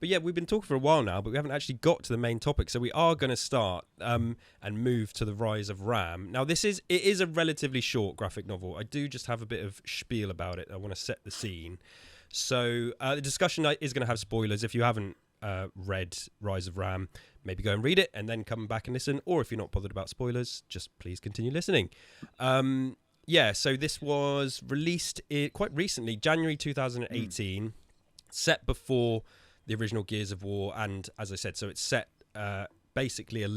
But yeah, we've been talking for a while now, but we haven't actually got to the main topic. So we are going to start and move to the Rise of Ram. Now, it is a relatively short graphic novel. I do just have a bit of spiel about it. I want to set the scene. So the discussion is going to have spoilers. If you haven't read Rise of Ram, maybe go and read it and then come back and listen. Or if you're not bothered about spoilers, just please continue listening. So this was released quite recently, January 2018, set before the original Gears of War, and as I said, so it's set basically a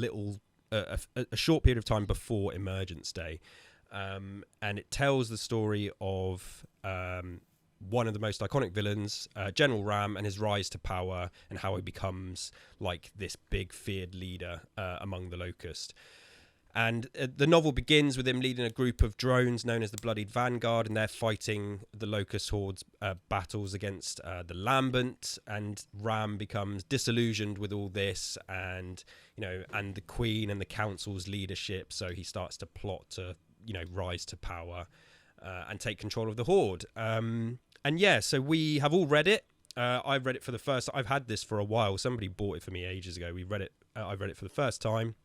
short period of time before Emergence Day, and it tells the story of one of the most iconic villains, General Ram, and his rise to power, and how he becomes like this big feared leader among the Locust. And the novel begins with him leading a group of drones known as the Bloodied Vanguard, and they're fighting the Locust Horde's battles against the Lambent, and Ram becomes disillusioned with all this and the Queen and the Council's leadership, so he starts to plot to, rise to power and take control of the Horde. So we have all read it. I've read it for the first time. I've had this for a while. Somebody bought it for me ages ago. I read it for the first time.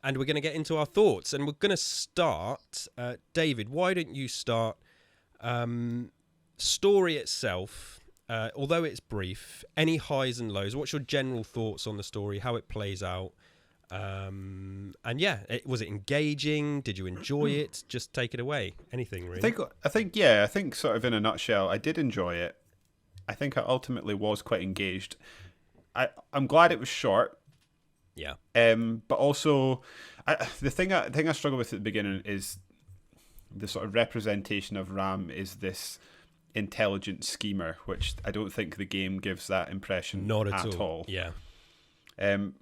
And we're going to get into our thoughts. And we're going to start... David, why don't you start... story itself, although it's brief, any highs and lows? What's your general thoughts on the story, how it plays out? Was it engaging? Did you enjoy it? Just take it away. Anything, really. I think sort of in a nutshell, I did enjoy it. I think I ultimately was quite engaged. I'm glad it was short. Yeah. But also, the thing I struggle with at the beginning is the sort of representation of Ram is this intelligent schemer, which I don't think the game gives that impression Not at all. Yeah.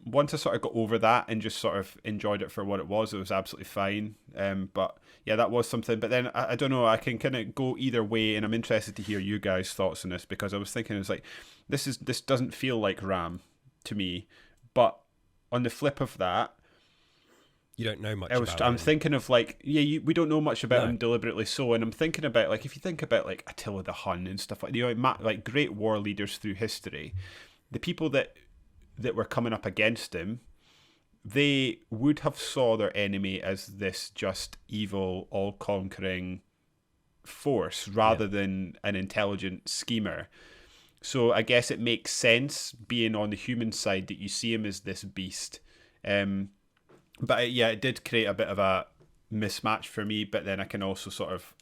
Once I sort of got over that and just sort of enjoyed it for what it was absolutely fine. But yeah, that was something. But then I don't know, I can kind of go either way, and I'm interested to hear you guys' thoughts on this, because I was thinking it's like this doesn't feel like Ram to me, but on the flip of that, you don't know much about him. I'm thinking of like, we don't know much about him deliberately so, and I'm thinking about like, if you think about like Attila the Hun and stuff like, like great war leaders through history, the people that were coming up against him, they would have saw their enemy as this just evil, all-conquering force rather than an intelligent schemer. So I guess it makes sense, being on the human side, that you see him as this beast. But it did create a bit of a mismatch for me. But then I can also sort of,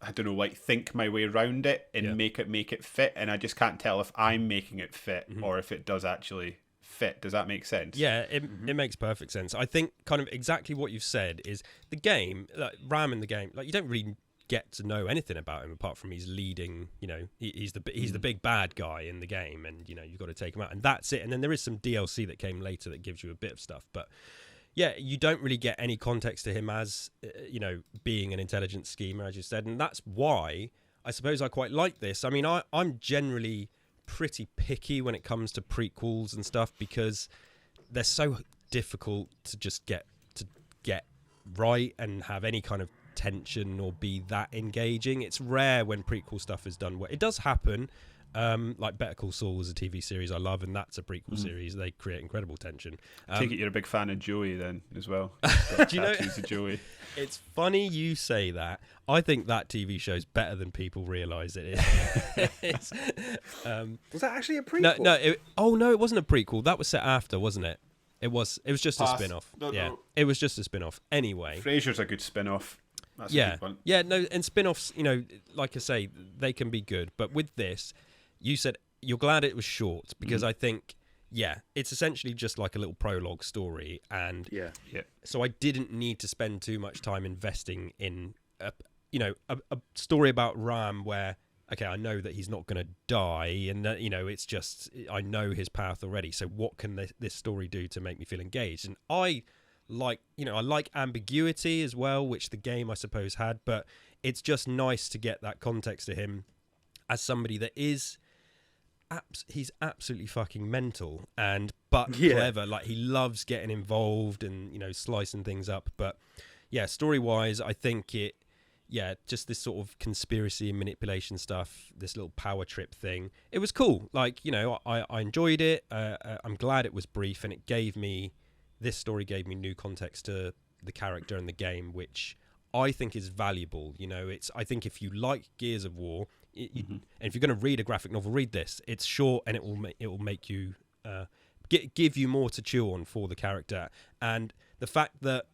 I don't know, like think my way around it and make it fit. And I just can't tell if I'm making it fit or if it does actually fit. Does that make sense? Yeah, it makes perfect sense. I think kind of exactly what you've said is the game, like Ram in the game, like you don't really get to know anything about him apart from he's leading, he's the big bad guy in the game, and you've got to take him out, and that's it. And then there is some DLC that came later that gives you a bit of stuff, but yeah, you don't really get any context to him as being an intelligent schemer, as you said, and that's why I suppose I quite like this. I mean, I'm generally pretty picky when it comes to prequels and stuff, because they're so difficult to just get right and have any kind of tension or be that engaging. It's rare when prequel stuff is done well. It does happen, like Better Call Saul is a TV series I love, and that's a prequel series. They create incredible tension. Take it you're a big fan of Joey then as well. Do you know, of Joey. It's funny you say that. I think that TV show is better than people realise it is. Was that actually a prequel? No, it wasn't a prequel. That was set after, wasn't it? It was just a spin-off. No. It was just a spin-off. Anyway. Frasier's a good spin-off. That's a good one. Yeah, no, and spin-offs, like I say, they can be good. But with this, you said you're glad it was short, because I think, it's essentially just like a little prologue story. And so I didn't need to spend too much time investing in, a story about Ram where, okay, I know that he's not going to die, and it's just, I know his path already. So what can this story do to make me feel engaged? And I like ambiguity as well, which the game I suppose had, but it's just nice to get that context to him as somebody that is he's absolutely fucking mental but clever. Like, he loves getting involved and slicing things up. But yeah, story wise, I think yeah, just this sort of conspiracy and manipulation stuff, this little power trip thing. It was cool. Like, you know, I enjoyed it. I'm glad it was brief, and this story gave me new context to the character and the game, which I think is valuable. You know, I think if you like Gears of War, and if you're going to read a graphic novel, read this. It's short, and it will make you give you more to chew on for the character. And the fact that,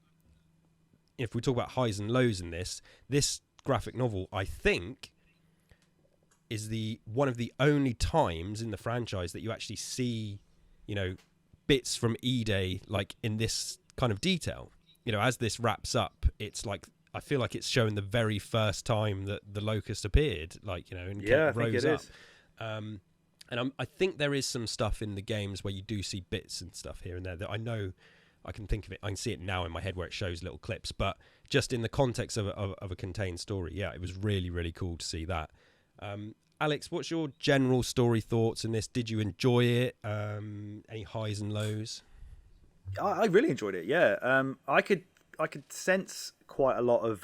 if we talk about highs and lows in this graphic novel, I think, is one of the only times in the franchise that you actually see, you know, bits from E-Day like in this kind of detail. You know, as this wraps up, it's like, I feel like it's showing the very first time that the Locust appeared, like, you know, and rose up. And I think there is some stuff in the games where you do see bits and stuff here and there that I know. I can think of it. I can see it now in my head where it shows little clips, but just in the context of a contained story, yeah, it was really, really cool to see that. Alex, what's your general story thoughts in this? Did you enjoy it? Any highs and lows? I really enjoyed it. Yeah, I could sense quite a lot of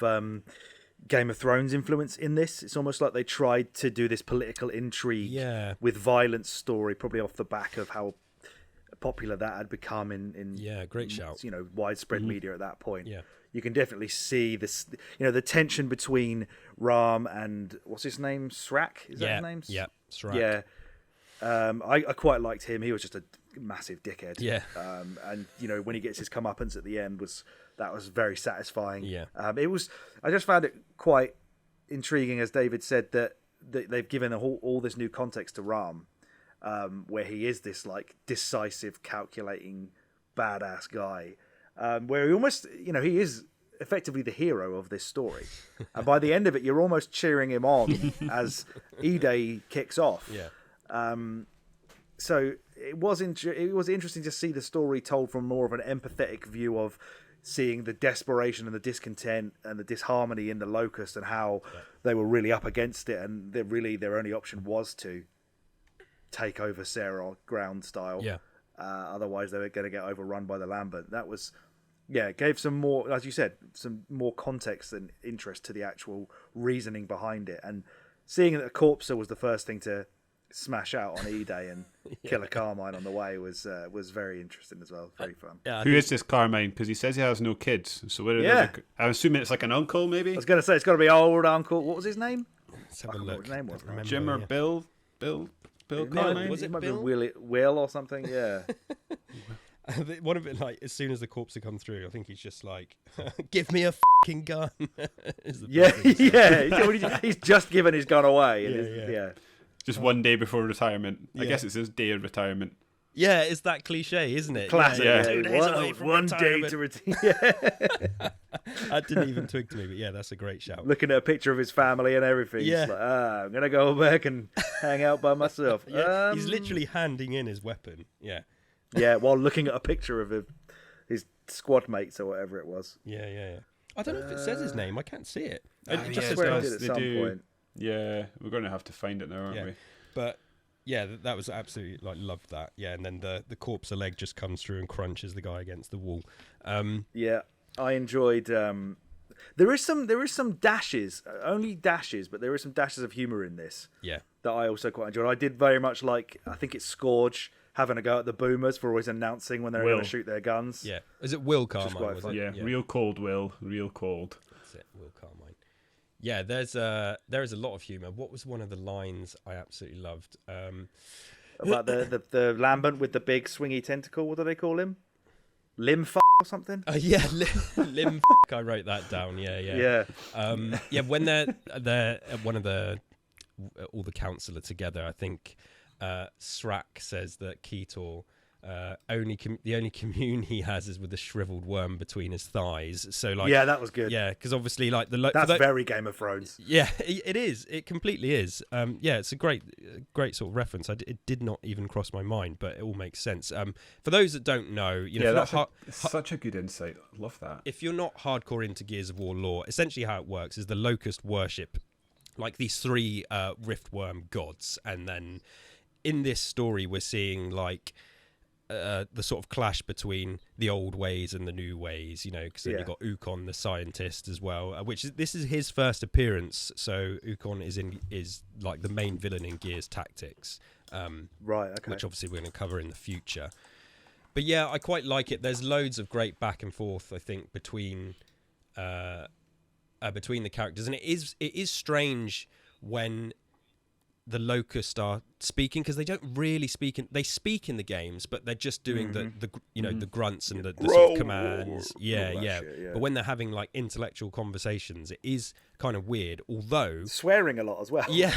Game of Thrones influence in this. It's almost like they tried to do this political intrigue with violence story, probably off the back of how popular that had become in great shout, you know, widespread media at that point. Yeah, you can definitely see this, you know, the tension between Ram and what's his name, Srak, is that his name? Yeah, Srak. Yeah, I quite liked him. He was just a massive dickhead. Yeah, and you know, when he gets his comeuppance at the end, was very satisfying. Yeah, I just found it quite intriguing, as David said, that they've given all this new context to Ram. Where he is this like decisive, calculating, badass guy, where he almost, you know, he is effectively the hero of this story, and by the end of it, you're almost cheering him on as E-Day kicks off. Yeah. So it was interesting to see the story told from more of an empathetic view of seeing the desperation and the discontent and the disharmony in the Locust, and how they were really up against it, and their only option was to take over Sarah ground style. Yeah. Otherwise, they were going to get overrun by the Lambent. That was, it gave some more, as you said, some more context and interest to the actual reasoning behind it. And seeing that Corpser was the first thing to smash out on E-Day and kill a Carmine on the way was very interesting as well. Very fun. Who is this Carmine? Because he says he has no kids. So I'm assuming it's like an uncle, maybe. I was going to say it's got to be old uncle. What was his name? Let's have a look. What his name was. Jim or Bill. Bill Carmine? Was it Bill? Will or something? Yeah. One of it, like, as soon as the corpse had come through, I think he's just like, "Give me a fucking gun." He's just given his gun away. Just one day before retirement. I guess it's his day of retirement. Yeah, it's that cliche, isn't it? Classic. Yeah. 2 days away from one retirement. day to retire. That didn't even twig to me, but yeah, that's a great shout. Looking at a picture of his family and everything. Yeah. He's like, I'm going to go back and hang out by myself. He's literally handing in his weapon. Yeah. Yeah, while looking at a picture of his squad mates or whatever it was. Yeah. I don't know if it says his name. I can't see it. It just says at some point. Yeah, we're going to have to find it now, aren't we? But yeah, that was absolutely, like, loved that. Yeah, and then the corpse leg just comes through and crunches the guy against the wall. Yeah, I enjoyed. There is some dashes, only dashes, but there is some dashes of humor in this. Yeah, that I also quite enjoyed. I did very much like. I think it's Scourge having a go at the boomers for always announcing when they're going to shoot their guns. Yeah, is it Will Carmine? Was it? Yeah, real cold, Will, real cold. That's it, Will Carmine. Yeah, there is a lot of humour. What was one of the lines I absolutely loved? About the Lambent with the big swingy tentacle. What do they call him? Limb or something? Yeah, limb. I wrote that down. Yeah. When they're one of all the councillor together, I think Srak says that Ketor the only commune he has is with a shriveled worm between his thighs. So, like, yeah, that was good. Yeah, because obviously, like, that's very Game of Thrones. Yeah, it is. It completely is. Yeah, it's a great sort of reference. It did not even cross my mind, but it all makes sense. For those that don't know, that's such a good insight. I love that. If you're not hardcore into Gears of War lore, essentially how it works is the Locust worship like these 3 Riftworm gods, and then in this story we're seeing like the sort of clash between the old ways and the new ways, you know, because then Yeah. you've got Ukon the scientist as well, this is his first appearance. So Ukon is like the main villain in Gears Tactics, Right. Okay. which obviously we're going to cover in the future. But yeah, I quite like it. There's loads of great back and forth, I think, between the characters, and it is strange when the Locust are speaking, because they don't really speak they speak in the games, but they're just doing the the grunts and the sort of commands, shit. But when they're having like intellectual conversations, it is kind of weird, although swearing a lot as well. yeah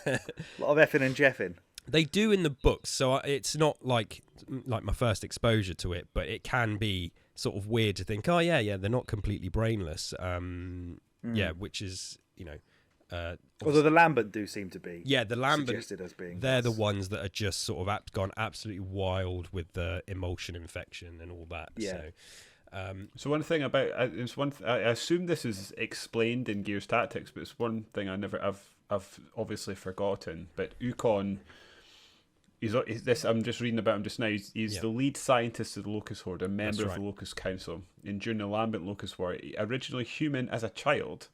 A lot of effing and jeffing. they do in the books, so it's not like my first exposure to it, but it can be sort of weird to think, oh yeah they're not completely brainless, which is, you know, although the Lambent do seem to be, the Lambent suggested as being, they're the ones that are just sort of gone absolutely wild with the emulsion infection and all that. So one thing about I assume this is explained in Gears Tactics, but it's one thing I've obviously forgotten. But Ukon, he's this. I'm just reading about him just now. He's the lead scientist of the Locust Horde, a member of the Locust Council. And during the Lambent Locust War, originally human as a child,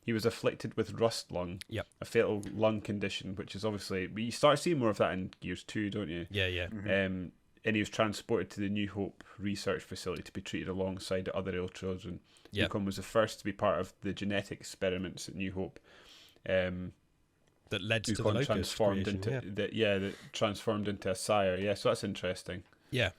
he was afflicted with rust lung, a fatal lung condition, which is obviously, you start seeing more of that in Gears 2, don't you? Yeah. And he was transported to the New Hope research facility to be treated alongside the other ill children. Ukon was the first to be part of the genetic experiments at New Hope. That led to Ukon the Locust transformed creation, that transformed into a sire. Yeah, so that's interesting. Yeah.